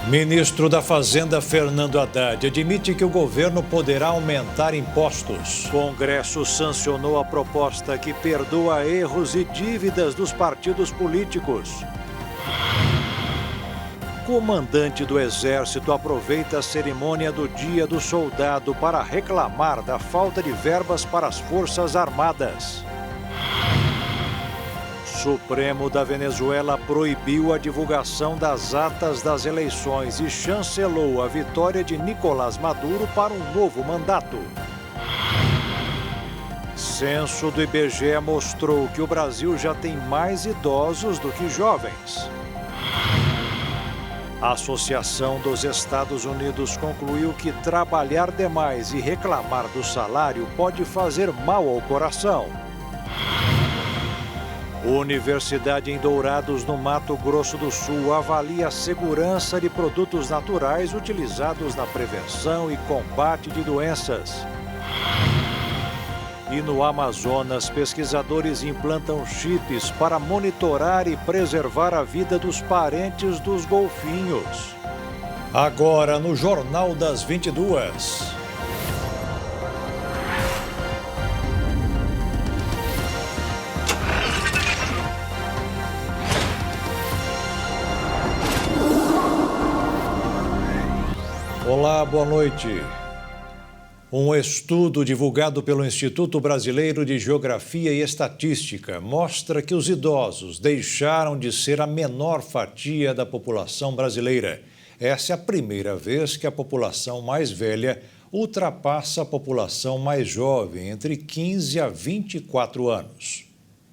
Ministro da Fazenda, Fernando Haddad, admite que o governo poderá aumentar impostos. Congresso sancionou a proposta que perdoa erros e dívidas dos partidos políticos. Comandante do Exército aproveita a cerimônia do Dia do Soldado para reclamar da falta de verbas para as Forças Armadas. Supremo da Venezuela proibiu a divulgação das atas das eleições e chancelou a vitória de Nicolás Maduro para um novo mandato. Censo do IBGE mostrou que o Brasil já tem mais idosos do que jovens. A Associação dos Estados Unidos concluiu que trabalhar demais e reclamar do salário pode fazer mal ao coração. Universidade em Dourados, no Mato Grosso do Sul, avalia a segurança de produtos naturais utilizados na prevenção e combate de doenças. E no Amazonas, pesquisadores implantam chips para monitorar e preservar a vida dos parentes dos golfinhos. Agora no Jornal das 22. Olá, boa noite. Um estudo divulgado pelo Instituto Brasileiro de Geografia e Estatística mostra que os idosos deixaram de ser a menor fatia da população brasileira. Essa é a primeira vez que a população mais velha ultrapassa a população mais jovem, entre 15 a 24 anos.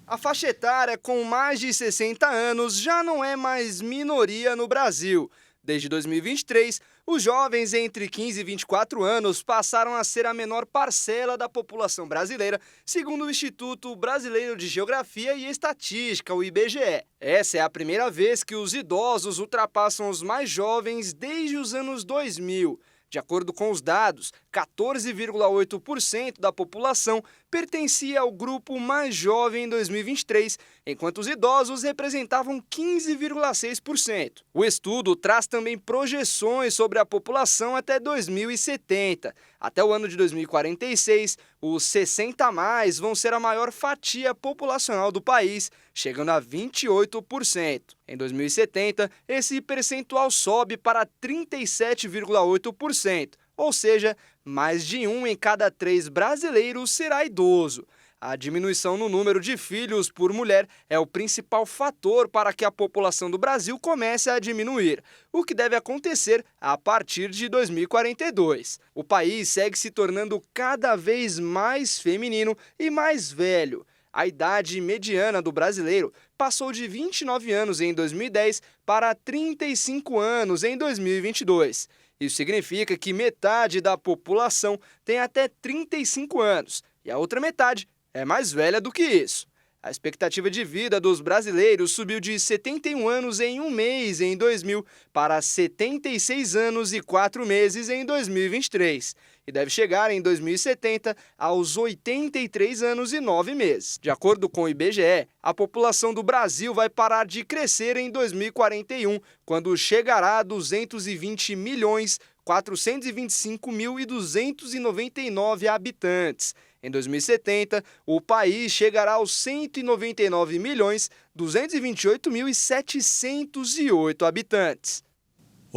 A faixa etária com mais de 60 anos já não é mais minoria no Brasil. Desde 2023, os jovens entre 15 e 24 anos passaram a ser a menor parcela da população brasileira, segundo o Instituto Brasileiro de Geografia e Estatística, o IBGE. Essa é a primeira vez que os idosos ultrapassam os mais jovens desde os anos 2000. De acordo com os dados, 14,8% da população pertencia ao grupo mais jovem em 2023, enquanto os idosos representavam 15,6%. O estudo traz também projeções sobre a população até 2070. Até o ano de 2046, os 60 a mais vão ser a maior fatia populacional do país, chegando a 28%. Em 2070, esse percentual sobe para 37,8%. Ou seja, mais de 1 em cada 3 brasileiros será idoso. A diminuição no número de filhos por mulher é o principal fator para que a população do Brasil comece a diminuir, o que deve acontecer a partir de 2042. O país segue se tornando cada vez mais feminino e mais velho. A idade mediana do brasileiro passou de 29 anos em 2010 para 35 anos em 2022. Isso significa que metade da população tem até 35 anos e a outra metade é mais velha do que isso. A expectativa de vida dos brasileiros subiu de 71 anos em um mês em 2000 para 76 anos e 4 meses em 2023 e deve chegar em 2070 aos 83 anos e 9 meses. De acordo com o IBGE, a população do Brasil vai parar de crescer em 2041, quando chegará a 220.425.299 habitantes. Em 2070, o país chegará aos 199.228.708 habitantes.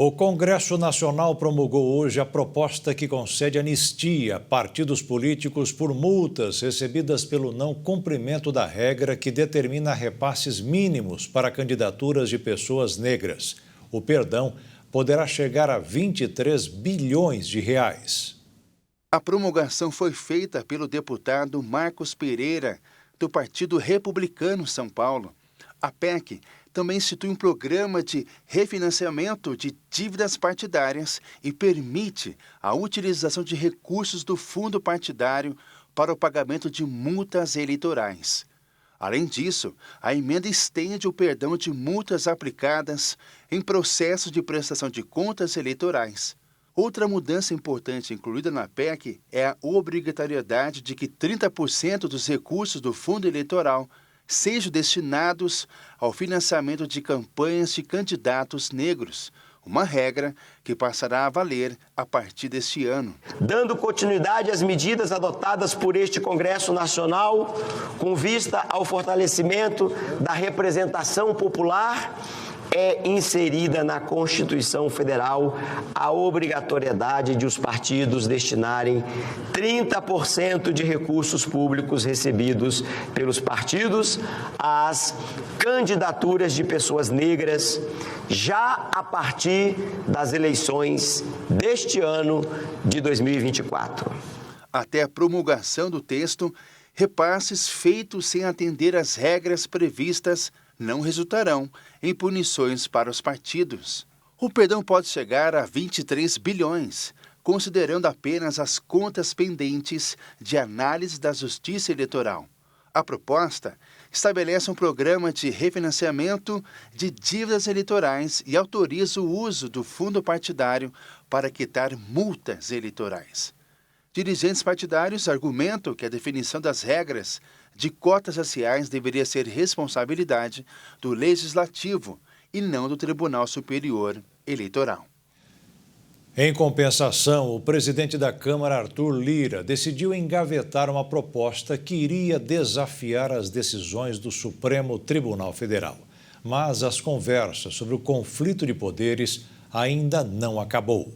O Congresso Nacional promulgou hoje a proposta que concede anistia a partidos políticos por multas recebidas pelo não cumprimento da regra que determina repasses mínimos para candidaturas de pessoas negras. O perdão poderá chegar a 23 bilhões de reais. A promulgação foi feita pelo deputado Marcos Pereira, do Partido Republicano São Paulo. A PEC também institui um programa de refinanciamento de dívidas partidárias e permite a utilização de recursos do fundo partidário para o pagamento de multas eleitorais. Além disso, a emenda estende o perdão de multas aplicadas em processos de prestação de contas eleitorais. Outra mudança importante incluída na PEC é a obrigatoriedade de que 30% dos recursos do fundo eleitoral sejam destinados ao financiamento de campanhas de candidatos negros, uma regra que passará a valer a partir deste ano. Dando continuidade às medidas adotadas por este Congresso Nacional, com vista ao fortalecimento da representação popular, é inserida na Constituição Federal a obrigatoriedade de os partidos destinarem 30% de recursos públicos recebidos pelos partidos às candidaturas de pessoas negras, já a partir das eleições deste ano de 2024. Até a promulgação do texto, repasses feitos sem atender às regras previstas não resultarão em punições para os partidos. O perdão pode chegar a 23 bilhões, considerando apenas as contas pendentes de análise da Justiça Eleitoral. A proposta estabelece um programa de refinanciamento de dívidas eleitorais e autoriza o uso do fundo partidário para quitar multas eleitorais. Dirigentes partidários argumentam que a definição das regras de cotas raciais deveria ser responsabilidade do Legislativo e não do Tribunal Superior Eleitoral. Em compensação, o presidente da Câmara, Arthur Lira, decidiu engavetar uma proposta que iria desafiar as decisões do Supremo Tribunal Federal. Mas as conversas sobre o conflito de poderes ainda não acabou.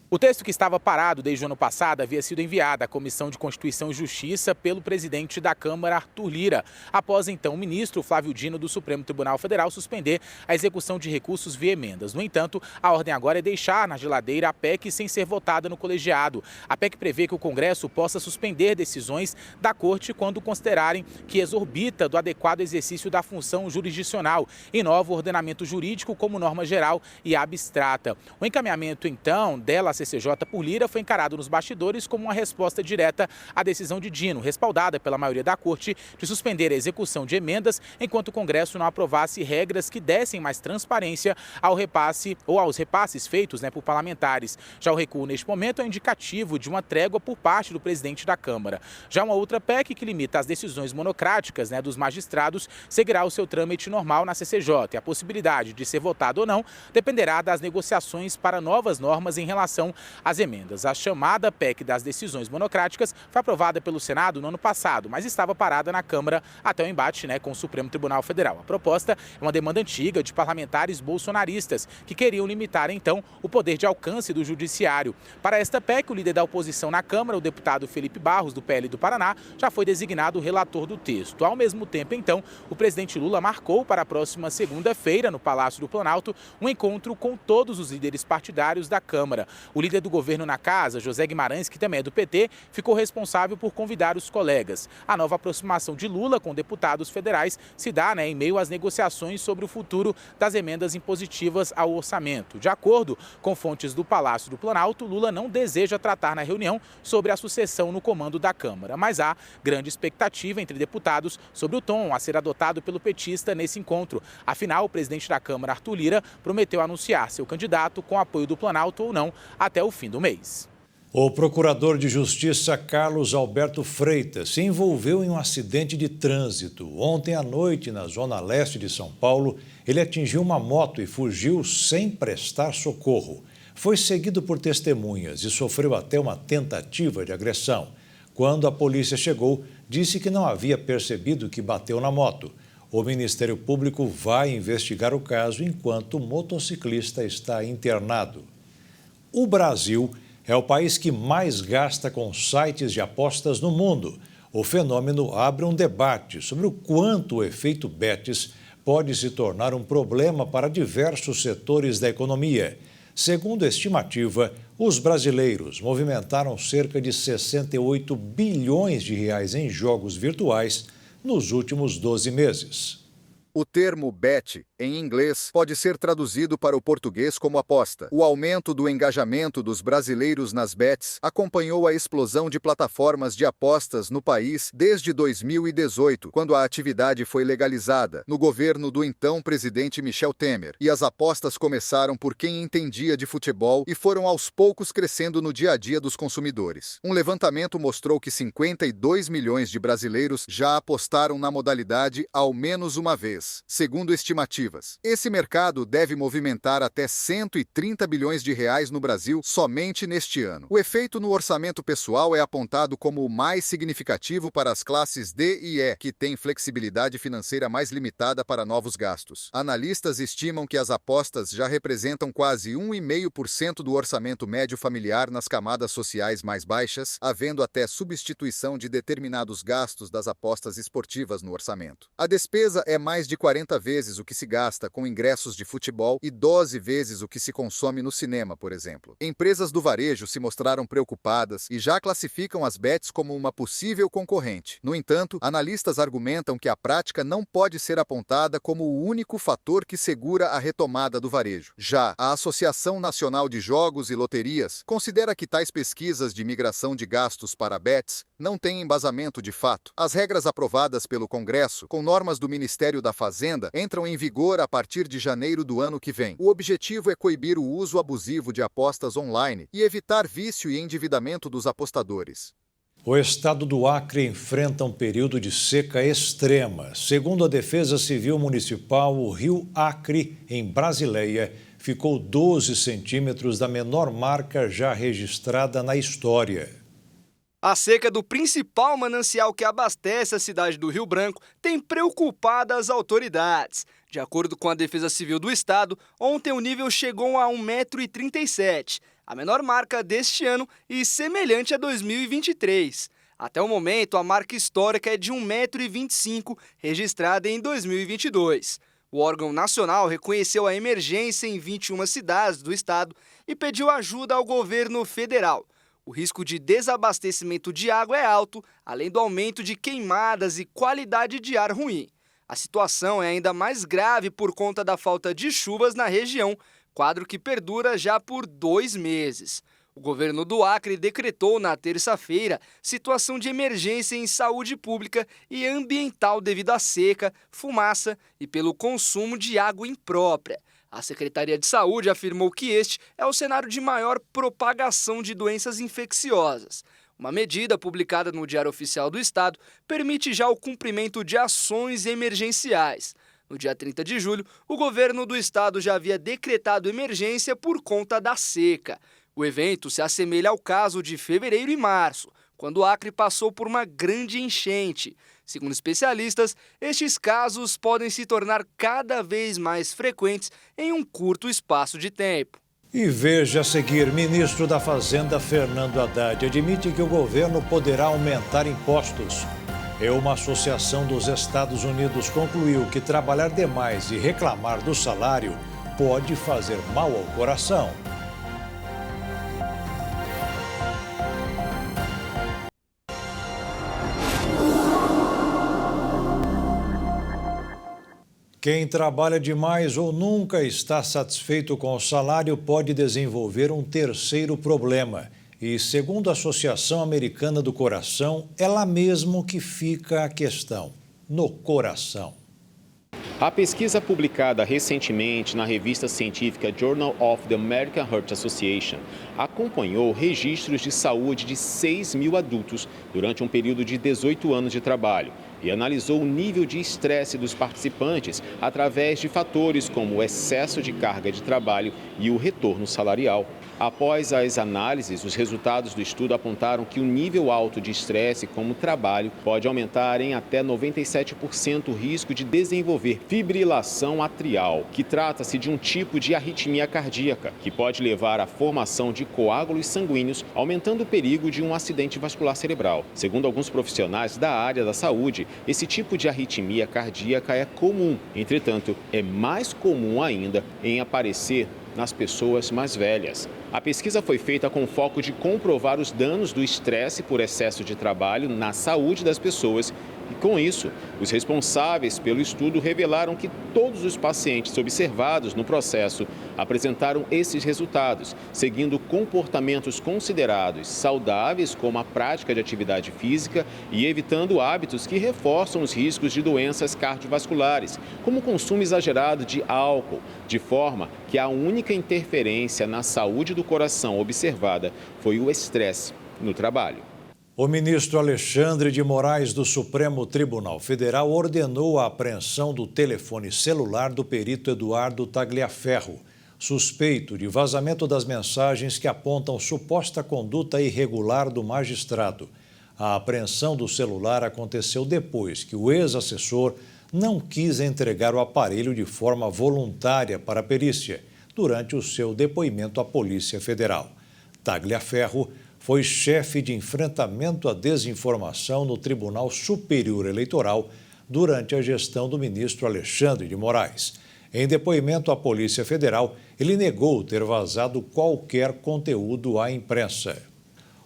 O texto que estava parado desde o ano passado havia sido enviado à Comissão de Constituição e Justiça pelo presidente da Câmara, Arthur Lira, após então o ministro Flávio Dino do Supremo Tribunal Federal suspender a execução de recursos via emendas. No entanto, a ordem agora é deixar na geladeira a PEC sem ser votada no colegiado. A PEC prevê que o Congresso possa suspender decisões da Corte quando considerarem que exorbita do adequado exercício da função jurisdicional e nova o ordenamento jurídico como norma geral e abstrata. O encaminhamento, então, dela CCJ por Lira foi encarado nos bastidores como uma resposta direta à decisão de Dino, respaldada pela maioria da Corte, de suspender a execução de emendas enquanto o Congresso não aprovasse regras que dessem mais transparência ao repasse ou aos repasses feitos por parlamentares. Já o recuo neste momento é indicativo de uma trégua por parte do presidente da Câmara. Já uma outra PEC que limita as decisões monocráticas dos magistrados seguirá o seu trâmite normal na CCJ. E a possibilidade de ser votado ou não dependerá das negociações para novas normas em relação às emendas. A chamada PEC das decisões monocráticas foi aprovada pelo Senado no ano passado, mas estava parada na Câmara até o embate com o Supremo Tribunal Federal. A proposta é uma demanda antiga de parlamentares bolsonaristas que queriam limitar, então, o poder de alcance do judiciário. Para esta PEC, o líder da oposição na Câmara, o deputado Felipe Barros, do PL do Paraná, já foi designado relator do texto. Ao mesmo tempo, então, o presidente Lula marcou para a próxima segunda-feira, no Palácio do Planalto, um encontro com todos os líderes partidários da Câmara. O líder do governo na casa, José Guimarães, que também é do PT, ficou responsável por convidar os colegas. A nova aproximação de Lula com deputados federais se dá em meio às negociações sobre o futuro das emendas impositivas ao orçamento. De acordo com fontes do Palácio do Planalto, Lula não deseja tratar na reunião sobre a sucessão no comando da Câmara, mas há grande expectativa entre deputados sobre o tom a ser adotado pelo petista nesse encontro. Afinal, o presidente da Câmara, Arthur Lira, prometeu anunciar seu candidato com apoio do Planalto ou não até o fim do mês. O procurador de Justiça Carlos Alberto Freitas se envolveu em um acidente de trânsito. Ontem à noite, na zona leste de São Paulo, ele atingiu uma moto e fugiu sem prestar socorro. Foi seguido por testemunhas e sofreu até uma tentativa de agressão. Quando a polícia chegou, disse que não havia percebido que bateu na moto. O Ministério Público vai investigar o caso enquanto o motociclista está internado. O Brasil é o país que mais gasta com sites de apostas no mundo. O fenômeno abre um debate sobre o quanto o efeito Betis pode se tornar um problema para diversos setores da economia. Segundo a estimativa, os brasileiros movimentaram cerca de 68 bilhões de reais em jogos virtuais nos últimos 12 meses. O termo bet, em inglês, pode ser traduzido para o português como aposta. O aumento do engajamento dos brasileiros nas bets acompanhou a explosão de plataformas de apostas no país desde 2018, quando a atividade foi legalizada, no governo do então presidente Michel Temer. E as apostas começaram por quem entendia de futebol e foram aos poucos crescendo no dia a dia dos consumidores. Um levantamento mostrou que 52 milhões de brasileiros já apostaram na modalidade ao menos uma vez. mês, segundo estimativas. Esse mercado deve movimentar até 130 bilhões de reais no Brasil somente neste ano. O efeito no orçamento pessoal é apontado como o mais significativo para as classes D e E, que têm flexibilidade financeira mais limitada para novos gastos. Analistas estimam que as apostas já representam quase 1,5% do orçamento médio familiar nas camadas sociais mais baixas, havendo até substituição de determinados gastos das apostas esportivas no orçamento. A despesa é mais de 40 vezes o que se gasta com ingressos de futebol e 12 vezes o que se consome no cinema, por exemplo. Empresas do varejo se mostraram preocupadas e já classificam as bets como uma possível concorrente. No entanto, analistas argumentam que a prática não pode ser apontada como o único fator que segura a retomada do varejo. Já a Associação Nacional de Jogos e Loterias considera que tais pesquisas de migração de gastos para bets não têm embasamento de fato. As regras aprovadas pelo Congresso, com normas do Ministério da Fazenda, entram em vigor a partir de janeiro do ano que vem. O objetivo é coibir o uso abusivo de apostas online e evitar vício e endividamento dos apostadores. O estado do Acre enfrenta um período de seca extrema. Segundo a Defesa Civil Municipal, o rio Acre, em Brasileia, ficou 12 centímetros da menor marca já registrada na história. A seca do principal manancial que abastece a cidade do Rio Branco tem preocupado as autoridades. De acordo com a Defesa Civil do Estado, ontem o nível chegou a 1,37 m, a menor marca deste ano e semelhante a 2023. Até o momento, a marca histórica é de 1,25 m, registrada em 2022. O órgão nacional reconheceu a emergência em 21 cidades do estado e pediu ajuda ao governo federal. O risco de desabastecimento de água é alto, além do aumento de queimadas e qualidade de ar ruim. A situação é ainda mais grave por conta da falta de chuvas na região, quadro que perdura já por 2 meses. O governo do Acre decretou na terça-feira situação de emergência em saúde pública e ambiental devido à seca, fumaça e pelo consumo de água imprópria. A Secretaria de Saúde afirmou que este é o cenário de maior propagação de doenças infecciosas. Uma medida publicada no Diário Oficial do Estado permite já o cumprimento de ações emergenciais. No dia 30 de julho, o governo do estado já havia decretado emergência por conta da seca. O evento se assemelha ao caso de fevereiro e março, quando o Acre passou por uma grande enchente. Segundo especialistas, estes casos podem se tornar cada vez mais frequentes em um curto espaço de tempo. E veja a seguir, ministro da Fazenda Fernando Haddad admite que o governo poderá aumentar impostos. Uma associação dos Estados Unidos concluiu que trabalhar demais e reclamar do salário pode fazer mal ao coração. Quem trabalha demais ou nunca está satisfeito com o salário pode desenvolver um terceiro problema. E, segundo a Associação Americana do Coração, é lá mesmo que fica a questão, no coração. A pesquisa publicada recentemente na revista científica Journal of the American Heart Association acompanhou registros de saúde de 6 mil adultos durante um período de 18 anos de trabalho e analisou o nível de estresse dos participantes através de fatores como o excesso de carga de trabalho e o retorno salarial. Após as análises, os resultados do estudo apontaram que o nível alto de estresse como trabalho pode aumentar em até 97% o risco de desenvolver fibrilação atrial, que trata-se de um tipo de arritmia cardíaca, que pode levar à formação de coágulos sanguíneos, aumentando o perigo de um acidente vascular cerebral. Segundo alguns profissionais da área da saúde, esse tipo de arritmia cardíaca é comum. Entretanto, é mais comum ainda em aparecer nas pessoas mais velhas. A pesquisa foi feita com o foco de comprovar os danos do estresse por excesso de trabalho na saúde das pessoas. E com isso, os responsáveis pelo estudo revelaram que todos os pacientes observados no processo apresentaram esses resultados, seguindo comportamentos considerados saudáveis, como a prática de atividade física e evitando hábitos que reforçam os riscos de doenças cardiovasculares, como o consumo exagerado de álcool, de forma que a única interferência na saúde do coração observada foi o estresse no trabalho. O ministro Alexandre de Moraes do Supremo Tribunal Federal ordenou a apreensão do telefone celular do perito Eduardo Tagliaferro, suspeito de vazamento das mensagens que apontam suposta conduta irregular do magistrado. A apreensão do celular aconteceu depois que o ex-assessor não quis entregar o aparelho de forma voluntária para a perícia, durante o seu depoimento à Polícia Federal. Tagliaferro foi chefe de enfrentamento à desinformação no Tribunal Superior Eleitoral durante a gestão do ministro Alexandre de Moraes. Em depoimento à Polícia Federal, ele negou ter vazado qualquer conteúdo à imprensa.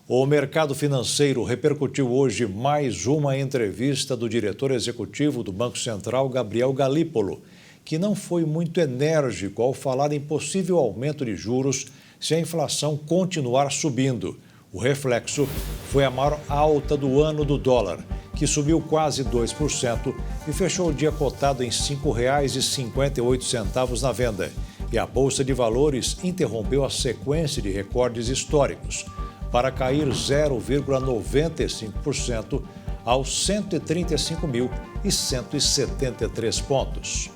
O mercado financeiro repercutiu hoje mais uma entrevista do diretor executivo do Banco Central, Gabriel Galípolo, que não foi muito enérgico ao falar em possível aumento de juros se a inflação continuar subindo. O reflexo foi a maior alta do ano do dólar, que subiu quase 2% e fechou o dia cotado em R$ 5,58 na venda. E a Bolsa de Valores interrompeu a sequência de recordes históricos para cair 0,95% aos 135.173 pontos.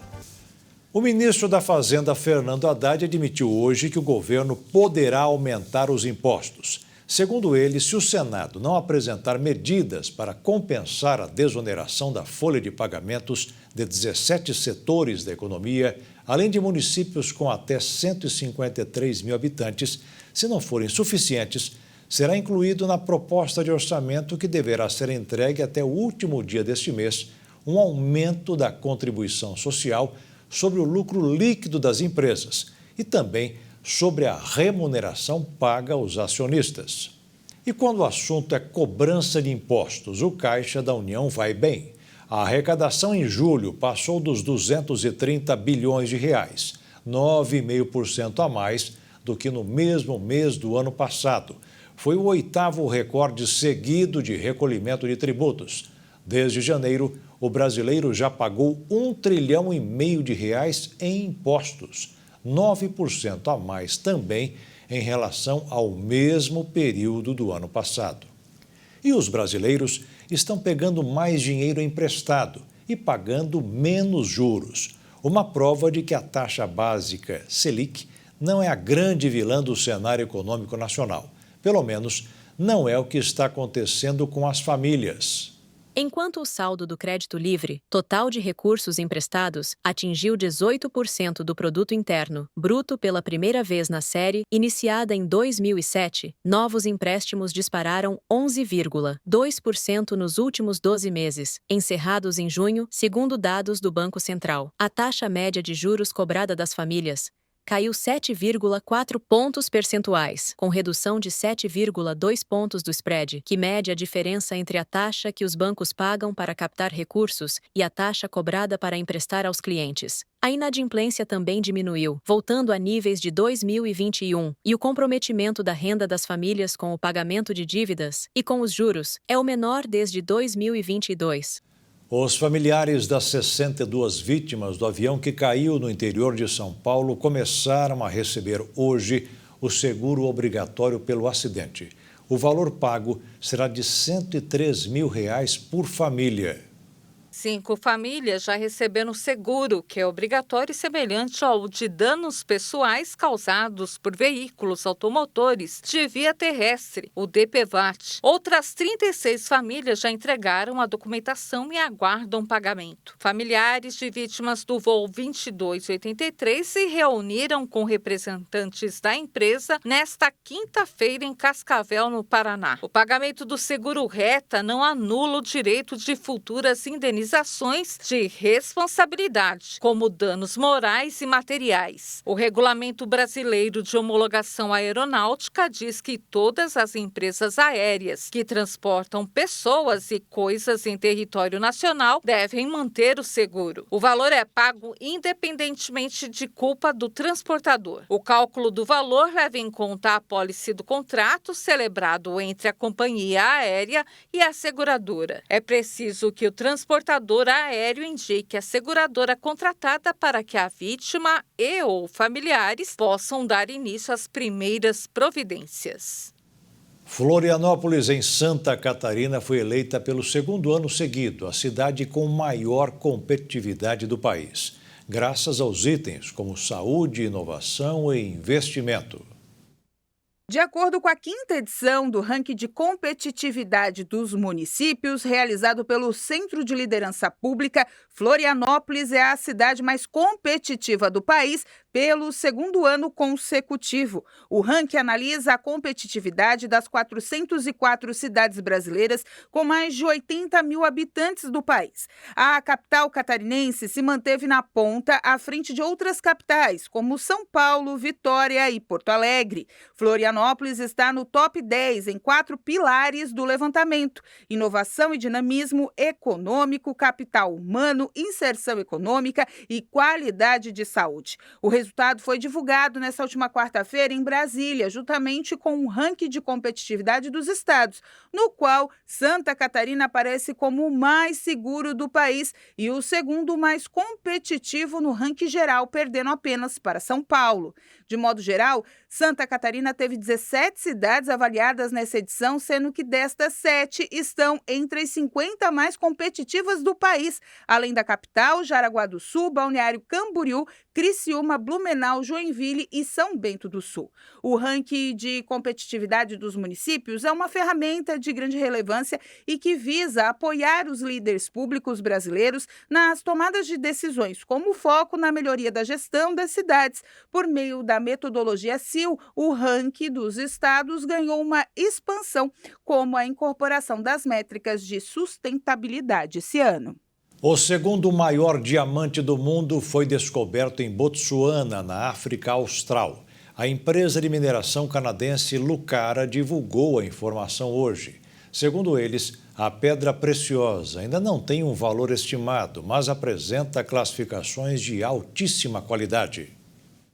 O ministro da Fazenda, Fernando Haddad, admitiu hoje que o governo poderá aumentar os impostos. Segundo ele, se o Senado não apresentar medidas para compensar a desoneração da folha de pagamentos de 17 setores da economia, além de municípios com até 153 mil habitantes, se não forem suficientes, será incluído na proposta de orçamento que deverá ser entregue até o último dia deste mês um aumento da contribuição social sobre o lucro líquido das empresas e também sobre a remuneração paga aos acionistas. E quando o assunto é cobrança de impostos, o Caixa da União vai bem. A arrecadação em julho passou dos 230 bilhões de reais, 9,5% a mais do que no mesmo mês do ano passado. Foi o 8º recorde seguido de recolhimento de tributos. Desde janeiro, o brasileiro já pagou R$1,5 trilhão de reais em impostos, 9% a mais também em relação ao mesmo período do ano passado. E os brasileiros estão pegando mais dinheiro emprestado e pagando menos juros. Uma prova de que a taxa básica Selic não é a grande vilã do cenário econômico nacional. Pelo menos, não é o que está acontecendo com as famílias. Enquanto o saldo do crédito livre, total de recursos emprestados, atingiu 18% do produto interno bruto pela primeira vez na série, iniciada em 2007, novos empréstimos dispararam 11,2% nos últimos 12 meses, encerrados em junho, segundo dados do Banco Central. A taxa média de juros cobrada das famílias caiu 7,4 pontos percentuais, com redução de 7,2 pontos do spread, que mede a diferença entre a taxa que os bancos pagam para captar recursos e a taxa cobrada para emprestar aos clientes. A inadimplência também diminuiu, voltando a níveis de 2021, e o comprometimento da renda das famílias com o pagamento de dívidas e com os juros é o menor desde 2022. Os familiares das 62 vítimas do avião que caiu no interior de São Paulo começaram a receber hoje o seguro obrigatório pelo acidente. O valor pago será de R$ 103 mil por família. 5 famílias já receberam seguro, que é obrigatório e semelhante ao de danos pessoais causados por veículos automotores de via terrestre, o DPVAT. Outras 36 famílias já entregaram a documentação e aguardam pagamento. Familiares de vítimas do voo 2283 se reuniram com representantes da empresa nesta quinta-feira em Cascavel, no Paraná. O pagamento do seguro reta não anula o direito de futuras indenizações de responsabilidade, como danos morais e materiais. O Regulamento Brasileiro de Homologação Aeronáutica diz que todas as empresas aéreas que transportam pessoas e coisas em território nacional devem manter o seguro. O valor é pago independentemente de culpa do transportador. O cálculo do valor leva em conta a apólice do contrato celebrado entre a companhia aérea e a seguradora. É preciso que o transportador aéreo indique a seguradora contratada para que a vítima e ou familiares possam dar início às primeiras providências. Florianópolis, em Santa Catarina, foi eleita pelo segundo ano seguido a cidade com maior competitividade do país, graças aos itens como saúde, inovação e investimento. De acordo com a 5ª edição do ranking de competitividade dos municípios, realizado pelo Centro de Liderança Pública, Florianópolis é a cidade mais competitiva do país pelo segundo ano consecutivo. O ranking analisa a competitividade das 404 cidades brasileiras com mais de 80 mil habitantes do país. A capital catarinense se manteve na ponta à frente de outras capitais, como São Paulo, Vitória e Porto Alegre. Florianópolis está no top 10 em 4 pilares do levantamento: inovação e dinamismo econômico, capital humano, inserção econômica e qualidade de saúde. O resultado foi divulgado nesta última quarta-feira em Brasília, juntamente com o ranking de competitividade dos estados, no qual Santa Catarina aparece como o mais seguro do país e o segundo mais competitivo no ranking geral, perdendo apenas para São Paulo. De modo geral, Santa Catarina teve 17 cidades avaliadas nessa edição, sendo que destas 7 estão entre as 50 mais competitivas do país, além da capital, Jaraguá do Sul, Balneário Camboriú, Criciúma, Blumenau, Joinville e São Bento do Sul. O ranking de competitividade dos municípios é uma ferramenta de grande relevância e que visa apoiar os líderes públicos brasileiros nas tomadas de decisões, como o foco na melhoria da gestão das cidades. Por meio da metodologia SIL, o ranking dos estados ganhou uma expansão, como a incorporação das métricas de sustentabilidade esse ano. O segundo maior diamante do mundo foi descoberto em Botsuana, na África Austral. A empresa de mineração canadense Lucara divulgou a informação hoje. Segundo eles, a pedra preciosa ainda não tem um valor estimado, mas apresenta classificações de altíssima qualidade.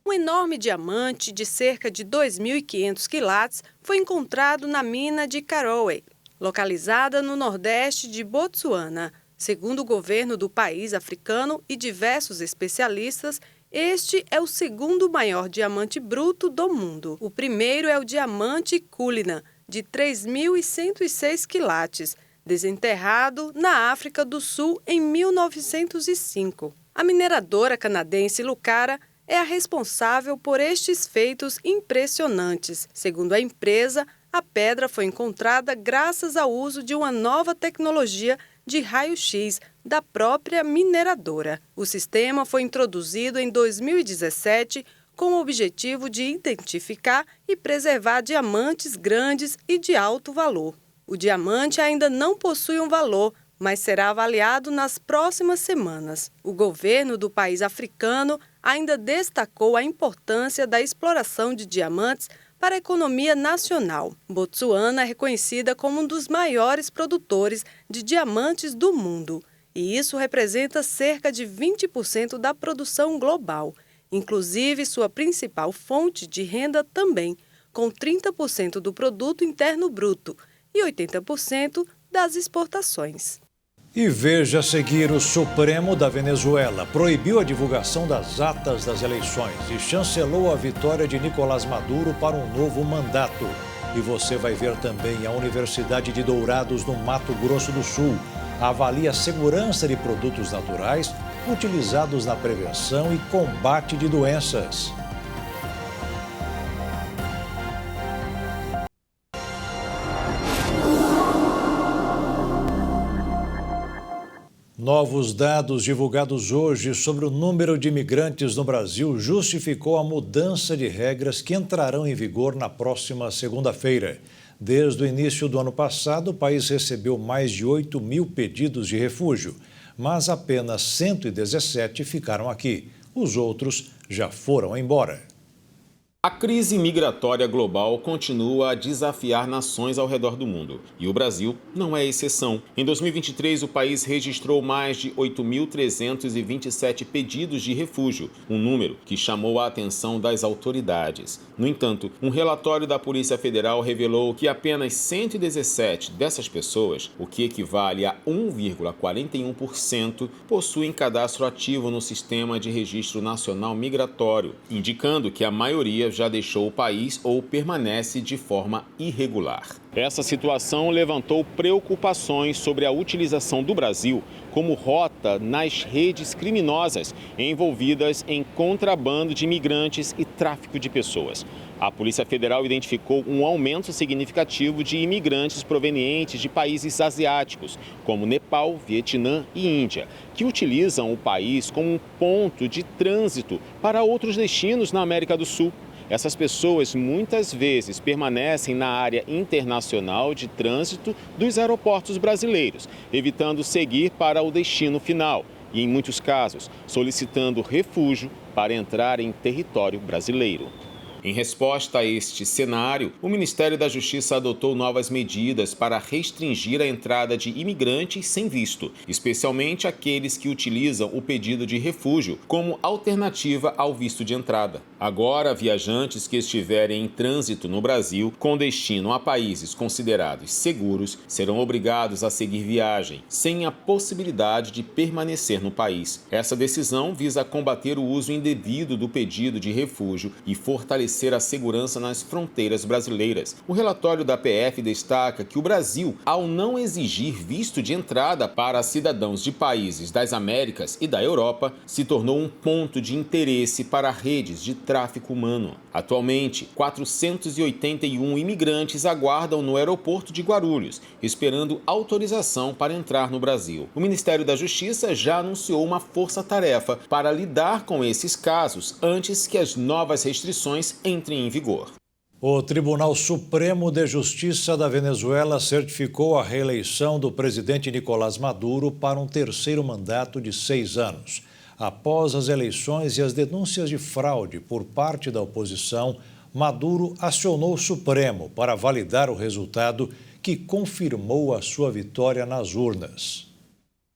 Um enorme diamante de cerca de 2.500 quilates foi encontrado na mina de Karowe, localizada no nordeste de Botsuana. Segundo o governo do país africano e diversos especialistas, este é o segundo maior diamante bruto do mundo. O primeiro é o diamante Cullinan, de 3.106 quilates, desenterrado na África do Sul em 1905. A mineradora canadense Lucara é a responsável por estes feitos impressionantes. Segundo a empresa, a pedra foi encontrada graças ao uso de uma nova tecnologia de raio-x da própria mineradora. O sistema foi introduzido em 2017 com o objetivo de identificar e preservar diamantes grandes e de alto valor. O diamante ainda não possui um valor, mas será avaliado nas próximas semanas. O governo do país africano ainda destacou a importância da exploração de diamantes para a economia nacional. Botsuana é reconhecida como um dos maiores produtores de diamantes do mundo, e isso representa cerca de 20% da produção global, inclusive sua principal fonte de renda também, com 30% do produto interno bruto e 80% das exportações. E veja a seguir: o Supremo da Venezuela proibiu a divulgação das atas das eleições e chancelou a vitória de Nicolás Maduro para um novo mandato. E você vai ver também a Universidade de Dourados, no Mato Grosso do Sul, avalia a segurança de produtos naturais utilizados na prevenção e combate de doenças. Novos dados divulgados hoje sobre o número de imigrantes no Brasil justificou a mudança de regras que entrarão em vigor na próxima segunda-feira. Desde o início do ano passado, o país recebeu mais de 8 mil pedidos de refúgio, mas apenas 117 ficaram aqui. Os outros já foram embora. A crise migratória global continua a desafiar nações ao redor do mundo. E o Brasil não é exceção. Em 2023, o país registrou mais de 8.327 pedidos de refúgio, um número que chamou a atenção das autoridades. No entanto, um relatório da Polícia Federal revelou que apenas 117 dessas pessoas, o que equivale a 1,41%, possuem cadastro ativo no Sistema de Registro Nacional Migratório, indicando que a maioria maioria já deixou o país ou permanece de forma irregular. Essa situação levantou preocupações sobre a utilização do Brasil como rota nas redes criminosas envolvidas em contrabando de imigrantes e tráfico de pessoas. A Polícia Federal identificou um aumento significativo de imigrantes provenientes de países asiáticos, como Nepal, Vietnã e Índia, que utilizam o país como um ponto de trânsito para outros destinos na América do Sul. Essas pessoas muitas vezes permanecem na área internacional de trânsito dos aeroportos brasileiros, evitando seguir para o destino final e, em muitos casos, solicitando refúgio para entrar em território brasileiro. Em resposta a este cenário, o Ministério da Justiça adotou novas medidas para restringir a entrada de imigrantes sem visto, especialmente aqueles que utilizam o pedido de refúgio como alternativa ao visto de entrada. Agora, viajantes que estiverem em trânsito no Brasil com destino a países considerados seguros serão obrigados a seguir viagem, sem a possibilidade de permanecer no país. Essa decisão visa combater o uso indevido do pedido de refúgio e fortalecer a segurança nas fronteiras brasileiras. O relatório da PF destaca que o Brasil, ao não exigir visto de entrada para cidadãos de países das Américas e da Europa, se tornou um ponto de interesse para redes de tráfico humano. Atualmente, 481 imigrantes aguardam no aeroporto de Guarulhos, esperando autorização para entrar no Brasil. O Ministério da Justiça já anunciou uma força-tarefa para lidar com esses casos antes que as novas restrições entrem em vigor. O Tribunal Supremo de Justiça da Venezuela certificou a reeleição do presidente Nicolás Maduro para um terceiro mandato de 6 anos. Após as eleições e as denúncias de fraude por parte da oposição, Maduro acionou o Supremo para validar o resultado que confirmou a sua vitória nas urnas.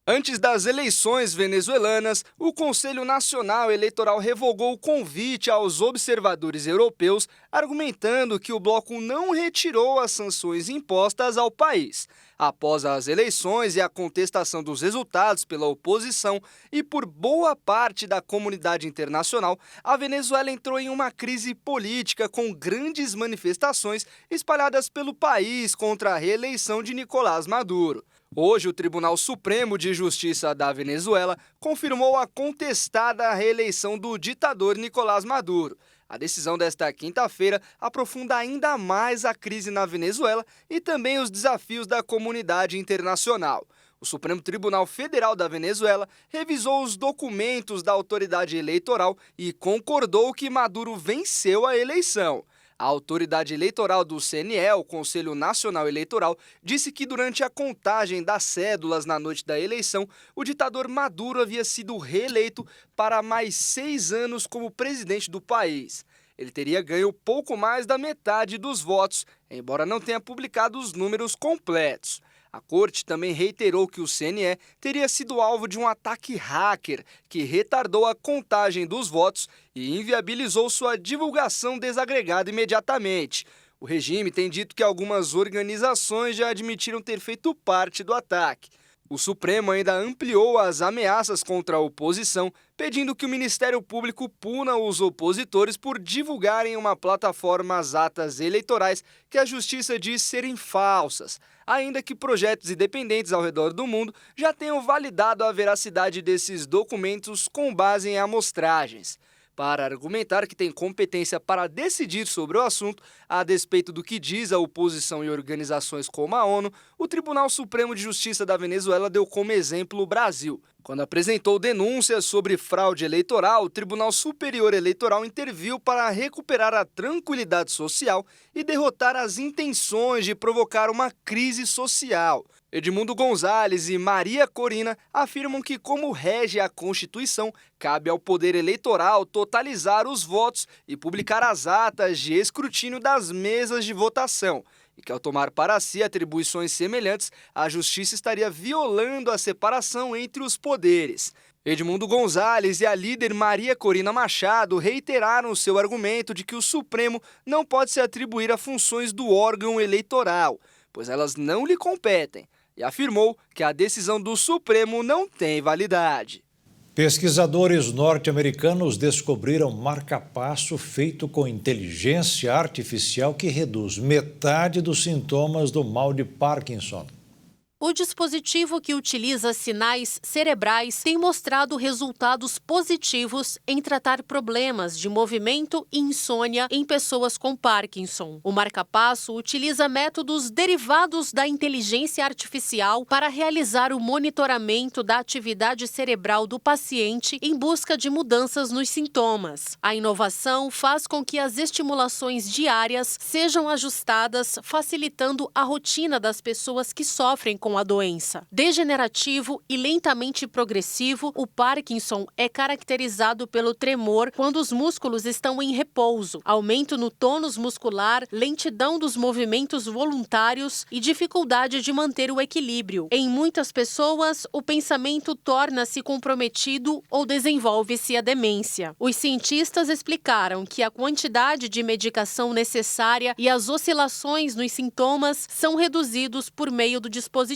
Antes das eleições venezuelanas, o Conselho Nacional Eleitoral revogou o convite aos observadores europeus, argumentando que o bloco não retirou as sanções impostas ao país. Após as eleições e a contestação dos resultados pela oposição e por boa parte da comunidade internacional, a Venezuela entrou em uma crise política com grandes manifestações espalhadas pelo país contra a reeleição de Nicolás Maduro. Hoje, o Tribunal Supremo de Justiça da Venezuela confirmou a contestada reeleição do ditador Nicolás Maduro. A decisão desta quinta-feira aprofunda ainda mais a crise na Venezuela e também os desafios da comunidade internacional. O Supremo Tribunal Federal da Venezuela revisou os documentos da autoridade eleitoral e concordou que Maduro venceu a eleição. A autoridade eleitoral do CNE, o Conselho Nacional Eleitoral, disse que durante a contagem das cédulas na noite da eleição, o ditador Maduro havia sido reeleito para mais 6 anos como presidente do país. Ele teria ganho pouco mais da metade dos votos, embora não tenha publicado os números completos. A corte também reiterou que o CNE teria sido alvo de um ataque hacker que retardou a contagem dos votos e inviabilizou sua divulgação desagregada imediatamente. O regime tem dito que algumas organizações já admitiram ter feito parte do ataque. O Supremo ainda ampliou as ameaças contra a oposição, pedindo que o Ministério Público puna os opositores por divulgarem uma plataforma as atas eleitorais que a Justiça diz serem falsas, ainda que projetos independentes ao redor do mundo já tenham validado a veracidade desses documentos com base em amostragens. Para argumentar que tem competência para decidir sobre o assunto, a despeito do que diz a oposição e organizações como a ONU, o Tribunal Supremo de Justiça da Venezuela deu como exemplo o Brasil. Quando apresentou denúncias sobre fraude eleitoral, o Tribunal Superior Eleitoral interviu para recuperar a tranquilidade social e derrotar as intenções de provocar uma crise social. Edmundo Gonzalez e Maria Corina afirmam que, como rege a Constituição, cabe ao Poder Eleitoral totalizar os votos e publicar as atas de escrutínio das mesas de votação, e que, ao tomar para si atribuições semelhantes, a Justiça estaria violando a separação entre os poderes. Edmundo Gonzalez e a líder Maria Corina Machado reiteraram seu argumento de que o Supremo não pode se atribuir a funções do órgão eleitoral, pois elas não lhe competem, e afirmou que a decisão do Supremo não tem validade. Pesquisadores norte-americanos descobriram marca-passo feito com inteligência artificial que reduz metade dos sintomas do mal de Parkinson. O dispositivo, que utiliza sinais cerebrais, tem mostrado resultados positivos em tratar problemas de movimento e insônia em pessoas com Parkinson. O marca-passo utiliza métodos derivados da inteligência artificial para realizar o monitoramento da atividade cerebral do paciente em busca de mudanças nos sintomas. A inovação faz com que as estimulações diárias sejam ajustadas, facilitando a rotina das pessoas que sofrem com a doença. Degenerativo e lentamente progressivo, o Parkinson é caracterizado pelo tremor quando os músculos estão em repouso, aumento no tônus muscular, lentidão dos movimentos voluntários e dificuldade de manter o equilíbrio. Em muitas pessoas, o pensamento torna-se comprometido ou desenvolve-se a demência. Os cientistas explicaram que a quantidade de medicação necessária e as oscilações nos sintomas são reduzidos por meio do dispositivo.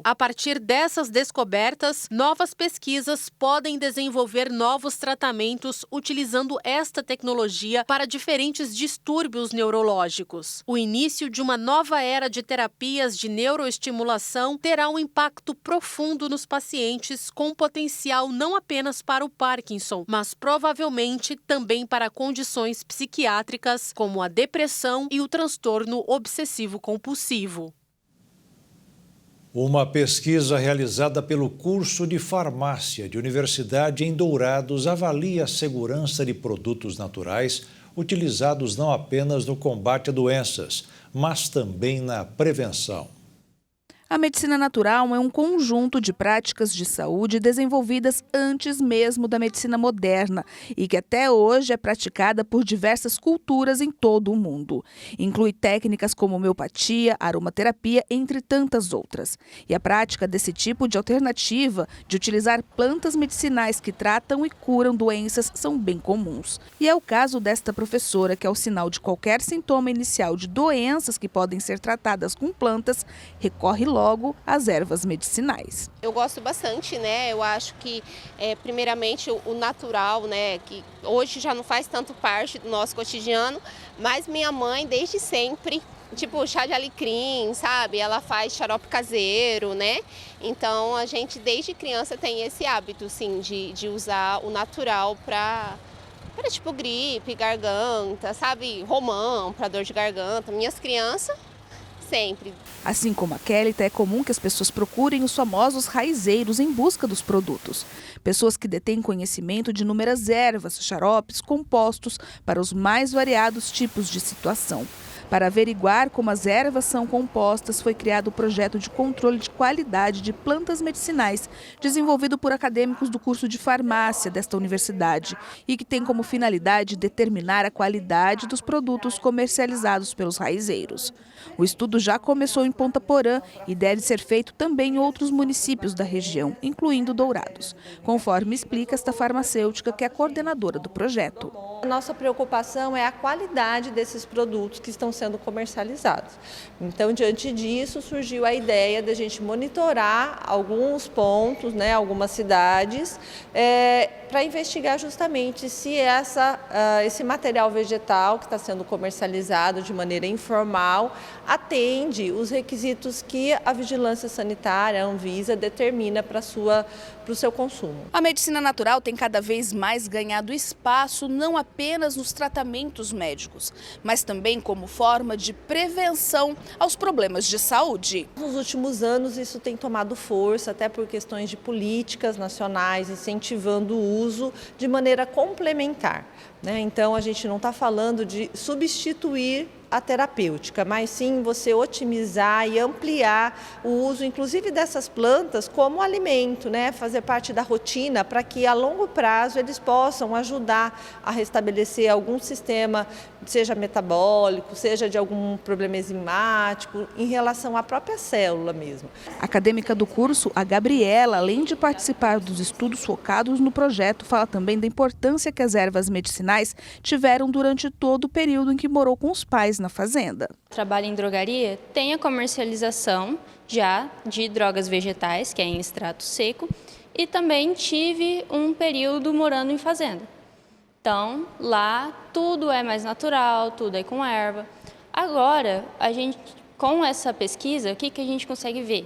A partir dessas descobertas, novas pesquisas podem desenvolver novos tratamentos utilizando esta tecnologia para diferentes distúrbios neurológicos. O início de uma nova era de terapias de neuroestimulação terá um impacto profundo nos pacientes, com potencial não apenas para o Parkinson, mas provavelmente também para condições psiquiátricas como a depressão e o transtorno obsessivo-compulsivo. Uma pesquisa realizada pelo curso de farmácia de Universidade em Dourados avalia a segurança de produtos naturais utilizados não apenas no combate a doenças, mas também na prevenção. A medicina natural é um conjunto de práticas de saúde desenvolvidas antes mesmo da medicina moderna e que até hoje é praticada por diversas culturas em todo o mundo. Inclui técnicas como homeopatia, aromaterapia, entre tantas outras. E a prática desse tipo de alternativa, de utilizar plantas medicinais que tratam e curam doenças, são bem comuns. E é o caso desta professora que, ao sinal de qualquer sintoma inicial de doenças que podem ser tratadas com plantas, recorre logo às ervas medicinais. Eu gosto bastante, né? Eu acho que, primeiramente, o natural, né? Que hoje já não faz tanto parte do nosso cotidiano, mas minha mãe, desde sempre, tipo chá de alecrim, sabe? Ela faz xarope caseiro, né? Então, a gente, desde criança, tem esse hábito, sim, de usar o natural para tipo gripe, garganta, sabe? Romão, para dor de garganta. Minhas crianças, sempre. Assim como a Kélita, é comum que as pessoas procurem os famosos raizeiros em busca dos produtos. Pessoas que detêm conhecimento de inúmeras ervas, xaropes, compostos para os mais variados tipos de situação. Para averiguar como as ervas são compostas, foi criado o projeto de controle de qualidade de plantas medicinais, desenvolvido por acadêmicos do curso de farmácia desta universidade e que tem como finalidade determinar a qualidade dos produtos comercializados pelos raizeiros. O estudo já começou em Ponta Porã e deve ser feito também em outros municípios da região, incluindo Dourados, conforme explica esta farmacêutica, que é a coordenadora do projeto. A nossa preocupação é a qualidade desses produtos que estão sendo comercializados. Então, diante disso, surgiu a ideia de a gente monitorar alguns pontos, né, algumas cidades, para investigar justamente se esse material vegetal que está sendo comercializado de maneira informal atende os requisitos que a Vigilância Sanitária, a Anvisa, determina para o seu consumo. A medicina natural tem cada vez mais ganhado espaço não apenas nos tratamentos médicos, mas também como forma de prevenção aos problemas de saúde. Nos últimos anos isso tem tomado força, até por questões de políticas nacionais, incentivando o uso de maneira complementar, né? Então a gente não está falando de substituir a terapêutica, mas sim você otimizar e ampliar o uso, inclusive dessas plantas, como alimento, né? Fazer parte da rotina para que a longo prazo eles possam ajudar a restabelecer algum sistema, seja metabólico, seja de algum problema enzimático, em relação à própria célula mesmo. A acadêmica do curso, a Gabriela, além de participar dos estudos focados no projeto, fala também da importância que as ervas medicinais tiveram durante todo o período em que morou com os pais na fazenda. Trabalho em drogaria, tem a comercialização já de drogas vegetais, que é em extrato seco, e também tive um período morando em fazenda. Então, lá tudo é mais natural, tudo é com erva. Agora, com essa pesquisa, o que a gente consegue ver?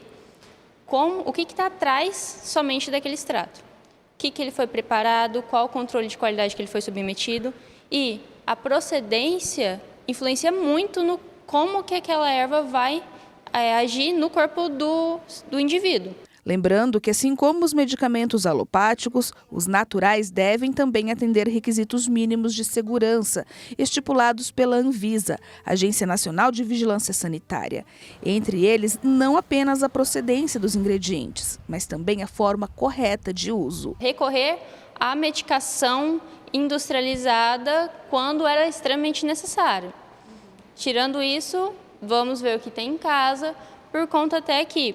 O que está atrás somente daquele extrato? O que ele foi preparado, qual o controle de qualidade que ele foi submetido, e a procedência influencia muito no como que aquela erva vai agir no corpo do indivíduo. Lembrando que, assim como os medicamentos alopáticos, os naturais devem também atender requisitos mínimos de segurança, estipulados pela Anvisa, Agência Nacional de Vigilância Sanitária. Entre eles, não apenas a procedência dos ingredientes, mas também a forma correta de uso. Recorrer à medicação industrializada quando era extremamente necessário. Tirando isso, vamos ver o que tem em casa, por conta até que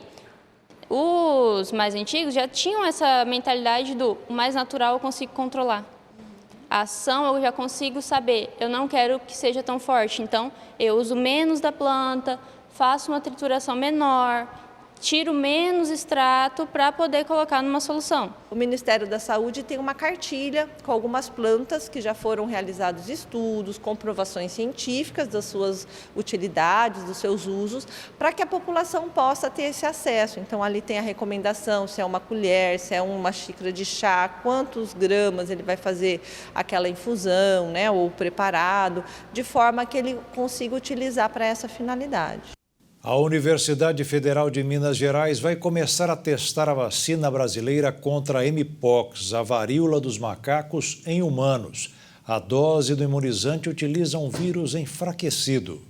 os mais antigos já tinham essa mentalidade do o mais natural eu consigo controlar. A ação eu já consigo saber, eu não quero que seja tão forte, então eu uso menos da planta, faço uma trituração menor, tiro menos extrato para poder colocar numa solução. O Ministério da Saúde tem uma cartilha com algumas plantas que já foram realizados estudos, comprovações científicas das suas utilidades, dos seus usos, para que a população possa ter esse acesso. Então ali tem a recomendação, se é uma colher, se é uma xícara de chá, quantos gramas ele vai fazer aquela infusão, né, ou preparado, de forma que ele consiga utilizar para essa finalidade. A Universidade Federal de Minas Gerais vai começar a testar a vacina brasileira contra a Mpox, a varíola dos macacos, em humanos. A dose do imunizante utiliza um vírus enfraquecido.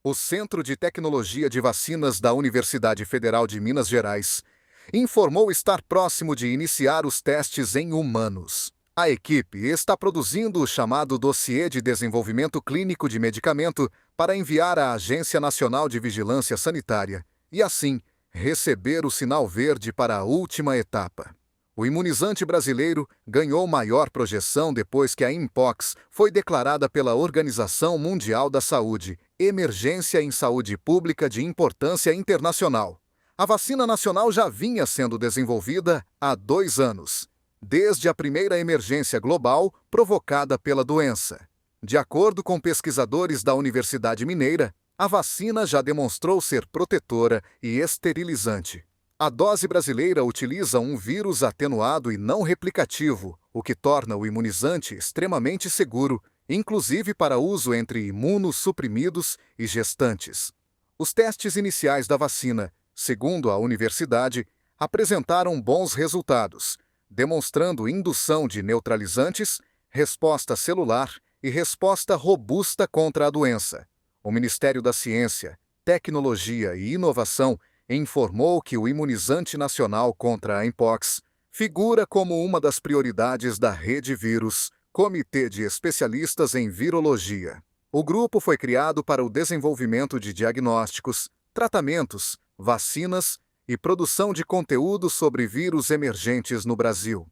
O Centro de Tecnologia de Vacinas da Universidade Federal de Minas Gerais informou estar próximo de iniciar os testes em humanos. A equipe está produzindo o chamado Dossiê de Desenvolvimento Clínico de Medicamento para enviar à Agência Nacional de Vigilância Sanitária e, assim, receber o sinal verde para a última etapa. O imunizante brasileiro ganhou maior projeção depois que a Mpox foi declarada pela Organização Mundial da Saúde emergência em saúde pública de importância internacional. A vacina nacional já vinha sendo desenvolvida há 2 anos. Desde a primeira emergência global provocada pela doença. De acordo com pesquisadores da Universidade Mineira, a vacina já demonstrou ser protetora e esterilizante. A dose brasileira utiliza um vírus atenuado e não replicativo, o que torna o imunizante extremamente seguro, inclusive para uso entre imunossuprimidos e gestantes. Os testes iniciais da vacina, segundo a universidade, apresentaram bons resultados, demonstrando indução de neutralizantes, resposta celular e resposta robusta contra a doença. O Ministério da Ciência, Tecnologia e Inovação informou que o imunizante nacional contra a Mpox figura como uma das prioridades da Rede Vírus, Comitê de Especialistas em Virologia. O grupo foi criado para o desenvolvimento de diagnósticos, tratamentos, vacinas e produção de conteúdo sobre vírus emergentes no Brasil.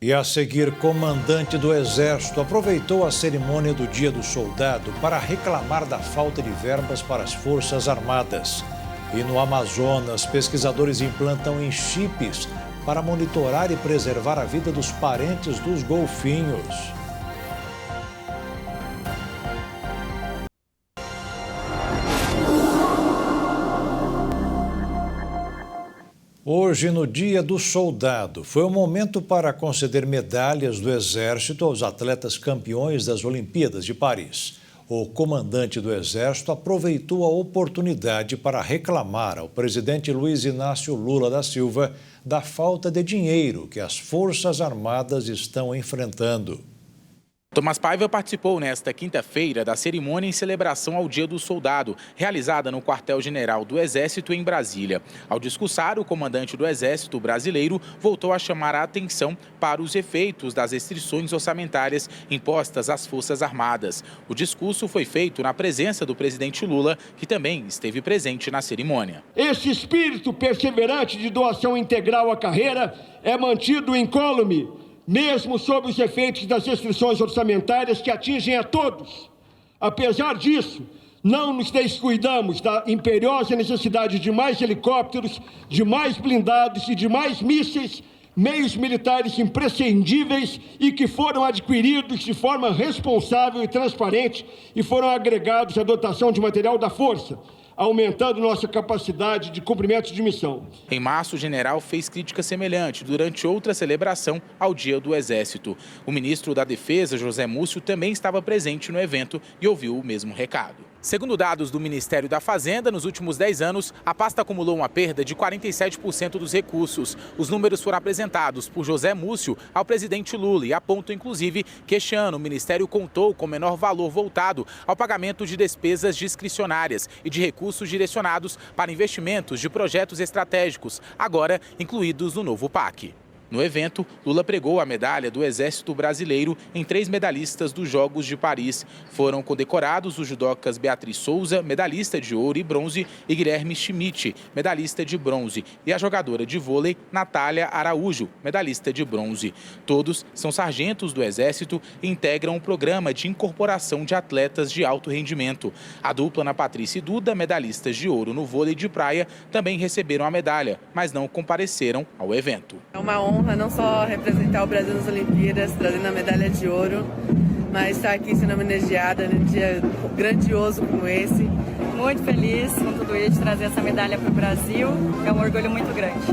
E a seguir, comandante do Exército aproveitou a cerimônia do Dia do Soldado para reclamar da falta de verbas para as Forças Armadas. E no Amazonas, pesquisadores implantam em chips para monitorar e preservar a vida dos parentes dos golfinhos. Hoje, no Dia do Soldado, foi um momento para conceder medalhas do Exército aos atletas campeões das Olimpíadas de Paris. O comandante do Exército aproveitou a oportunidade para reclamar ao presidente Luiz Inácio Lula da Silva da falta de dinheiro que as Forças Armadas estão enfrentando. Tomás Paiva participou nesta quinta-feira da cerimônia em celebração ao Dia do Soldado, realizada no Quartel-General do Exército em Brasília. Ao discursar, o comandante do Exército brasileiro voltou a chamar a atenção para os efeitos das restrições orçamentárias impostas às Forças Armadas. O discurso foi feito na presença do presidente Lula, que também esteve presente na cerimônia. Esse espírito perseverante de doação integral à carreira é mantido incólume, mesmo sob os efeitos das restrições orçamentárias que atingem a todos. Apesar disso, Não nos descuidamos da imperiosa necessidade de mais helicópteros, de mais blindados e de mais mísseis, meios militares imprescindíveis e que foram adquiridos de forma responsável e transparente e foram agregados à dotação de material da Força, aumentando nossa capacidade de cumprimento de missão. Em março, o general fez crítica semelhante durante outra celebração ao Dia do Exército. O ministro da Defesa, José Múcio, também estava presente no evento e ouviu o mesmo recado. Segundo dados do Ministério da Fazenda, nos últimos 10 anos, a pasta acumulou uma perda de 47% dos recursos. Os números foram apresentados por José Múcio ao presidente Lula e apontam, inclusive, que este ano o Ministério contou com menor valor voltado ao pagamento de despesas discricionárias e de recursos direcionados para investimentos de projetos estratégicos, agora incluídos no novo PAC. No evento, Lula pregou a medalha do Exército Brasileiro em 3 medalhistas dos Jogos de Paris. Foram condecorados os judocas Beatriz Souza, medalhista de ouro e bronze, e Guilherme Schmidt, medalhista de bronze, e a jogadora de vôlei Natália Araújo, medalhista de bronze. Todos são sargentos do Exército e integram um programa de incorporação de atletas de alto rendimento. A dupla Ana Patrícia e Duda, medalhistas de ouro no vôlei de praia, também receberam a medalha, mas não compareceram ao evento. É uma honra não só representar o Brasil nas Olimpíadas, trazendo a medalha de ouro, mas estar aqui sendo homenageada num dia grandioso como esse. Muito feliz com tudo isso, de trazer essa medalha para o Brasil, é um orgulho muito grande.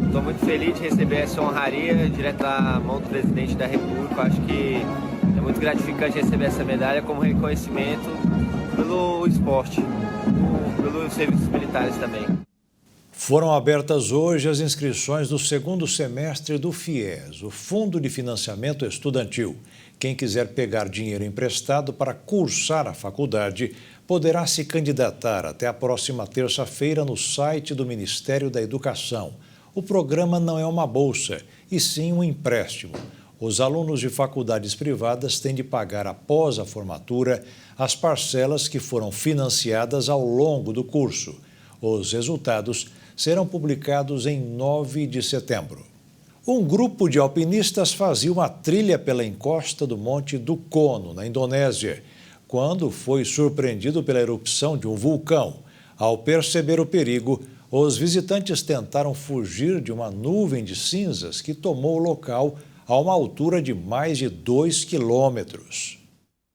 Estou muito feliz de receber essa honraria direto da mão do presidente da República. Acho que é muito gratificante receber essa medalha como reconhecimento pelo esporte, pelos serviços militares também. Foram abertas hoje as inscrições do segundo semestre do FIES, o Fundo de Financiamento Estudantil. Quem quiser pegar dinheiro emprestado para cursar a faculdade poderá se candidatar até a próxima terça-feira no site do Ministério da Educação. O programa não é uma bolsa, e sim um empréstimo. Os alunos de faculdades privadas têm de pagar após a formatura as parcelas que foram financiadas ao longo do curso. Os resultados serão publicados em 9 de setembro. Um grupo de alpinistas fazia uma trilha pela encosta do Monte Dukono, na Indonésia, quando foi surpreendido pela erupção de um vulcão. Ao perceber o perigo, os visitantes tentaram fugir de uma nuvem de cinzas que tomou o local a uma altura de mais de 2 quilômetros.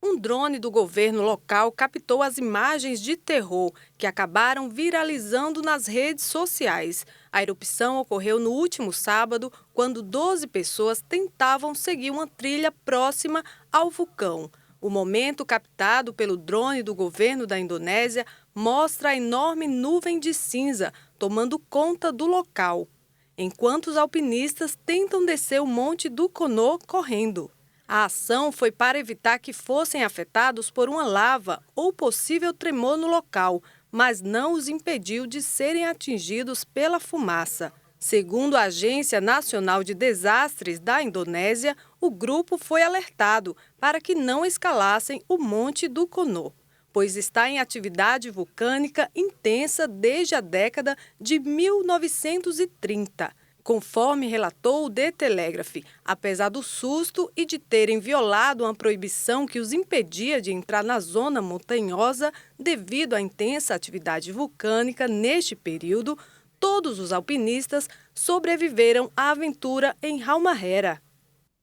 Um drone do governo local captou as imagens de terror que acabaram viralizando nas redes sociais. A erupção ocorreu no último sábado, quando 12 pessoas tentavam seguir uma trilha próxima ao vulcão. O momento captado pelo drone do governo da Indonésia mostra a enorme nuvem de cinza tomando conta do local, enquanto os alpinistas tentam descer o Monte Dukono correndo. A ação foi para evitar que fossem afetados por uma lava ou possível tremor no local, mas não os impediu de serem atingidos pela fumaça. Segundo a Agência Nacional de Desastres da Indonésia, o grupo foi alertado para que não escalassem o Monte Dukono, pois está em atividade vulcânica intensa desde a década de 1930. Conforme relatou o The Telegraph, apesar do susto e de terem violado uma proibição que os impedia de entrar na zona montanhosa devido à intensa atividade vulcânica neste período, todos os alpinistas sobreviveram à aventura em Halmahera.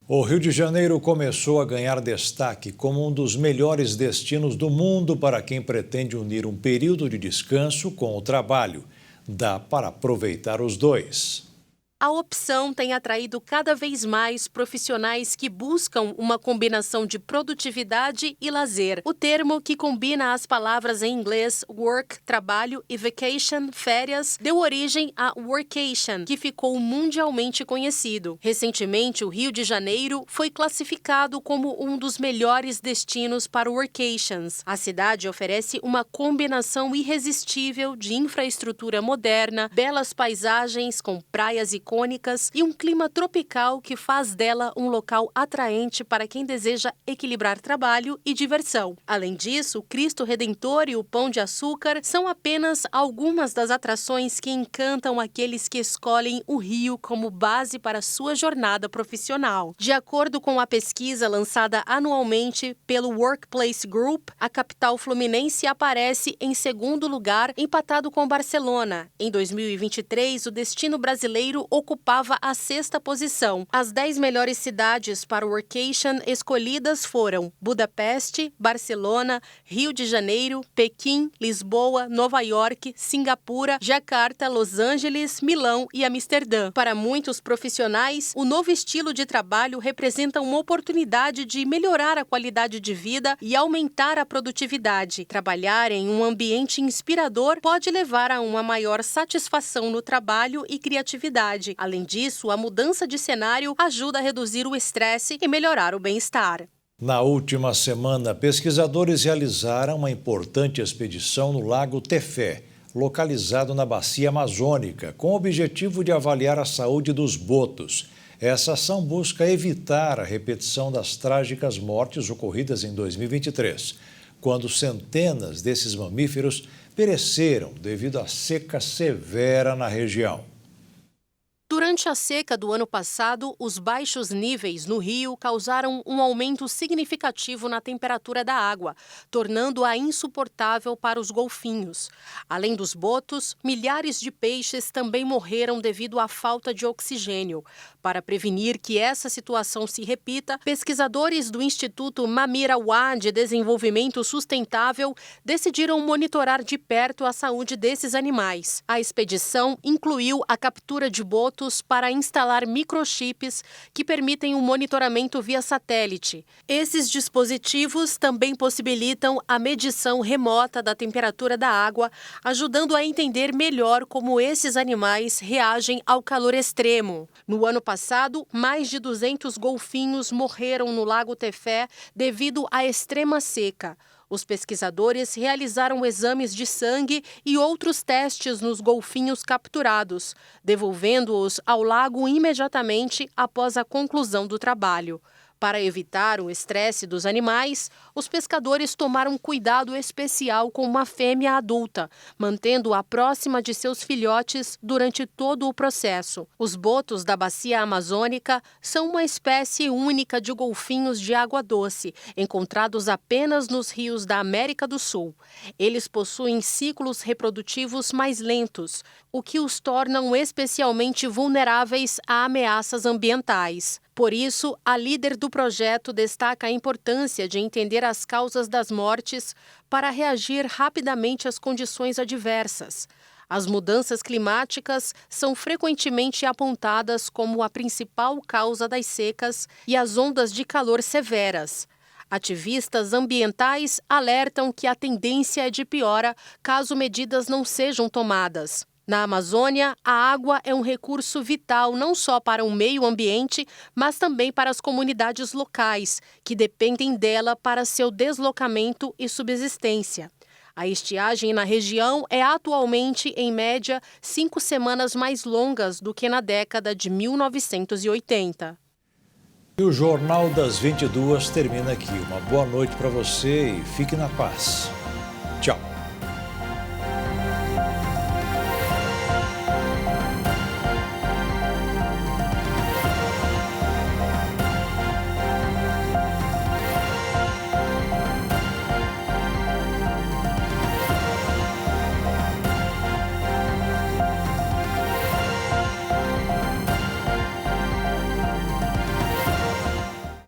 O Rio de Janeiro começou a ganhar destaque como um dos melhores destinos do mundo para quem pretende unir um período de descanso com o trabalho. Dá para aproveitar os dois. A opção tem atraído cada vez mais profissionais que buscam uma combinação de produtividade e lazer. O termo, que combina as palavras em inglês work, trabalho, e vacation, férias, deu origem a workation, que ficou mundialmente conhecido. Recentemente, o Rio de Janeiro foi classificado como um dos melhores destinos para workations. A cidade oferece uma combinação irresistível de infraestrutura moderna, belas paisagens com praias e icônicas e um clima tropical que faz dela um local atraente para quem deseja equilibrar trabalho e diversão. Além disso, o Cristo Redentor e o Pão de Açúcar são apenas algumas das atrações que encantam aqueles que escolhem o Rio como base para sua jornada profissional. De acordo com a pesquisa lançada anualmente pelo Workplace Group, a capital fluminense aparece em segundo lugar, empatado com Barcelona. Em 2023, o destino brasileiro ocupava a 6ª posição. As 10 melhores cidades para o workation escolhidas foram Budapeste, Barcelona, Rio de Janeiro, Pequim, Lisboa, Nova York, Singapura, Jacarta, Los Angeles, Milão e Amsterdã. Para muitos profissionais, o novo estilo de trabalho representa uma oportunidade de melhorar a qualidade de vida e aumentar a produtividade. Trabalhar em um ambiente inspirador pode levar a uma maior satisfação no trabalho e criatividade. Além disso, a mudança de cenário ajuda a reduzir o estresse e melhorar o bem-estar. Na última semana, pesquisadores realizaram uma importante expedição no Lago Tefé, localizado na Bacia Amazônica, com o objetivo de avaliar a saúde dos botos. Essa ação busca evitar a repetição das trágicas mortes ocorridas em 2023, quando centenas desses mamíferos pereceram devido à seca severa na região. Durante a seca do ano passado, os baixos níveis no rio causaram um aumento significativo na temperatura da água, tornando-a insuportável para os golfinhos. Além dos botos, milhares de peixes também morreram devido à falta de oxigênio. Para prevenir que essa situação se repita, pesquisadores do Instituto Mamirawa de Desenvolvimento Sustentável decidiram monitorar de perto a saúde desses animais. A expedição incluiu a captura de botos para instalar microchips que permitem o monitoramento via satélite. Esses dispositivos também possibilitam a medição remota da temperatura da água, ajudando a entender melhor como esses animais reagem ao calor extremo. No ano passado, mais de 200 golfinhos morreram no Lago Tefé devido à extrema seca. Os pesquisadores realizaram exames de sangue e outros testes nos golfinhos capturados, devolvendo-os ao lago imediatamente após a conclusão do trabalho. Para evitar o estresse dos animais, os pescadores tomaram cuidado especial com uma fêmea adulta, mantendo-a próxima de seus filhotes durante todo o processo. Os botos da Bacia Amazônica são uma espécie única de golfinhos de água doce, encontrados apenas nos rios da América do Sul. Eles possuem ciclos reprodutivos mais lentos, o que os tornam especialmente vulneráveis a ameaças ambientais. Por isso, a líder do projeto destaca a importância de entender as causas das mortes para reagir rapidamente às condições adversas. As mudanças climáticas são frequentemente apontadas como a principal causa das secas e as ondas de calor severas. Ativistas ambientais alertam que a tendência é de piora caso medidas não sejam tomadas. Na Amazônia, a água é um recurso vital não só para o meio ambiente, mas também para as comunidades locais, que dependem dela para seu deslocamento e subsistência. A estiagem na região é atualmente, em média, 5 semanas mais longas do que na década de 1980. E o Jornal das 22 termina aqui. Uma boa noite para você e fique na paz.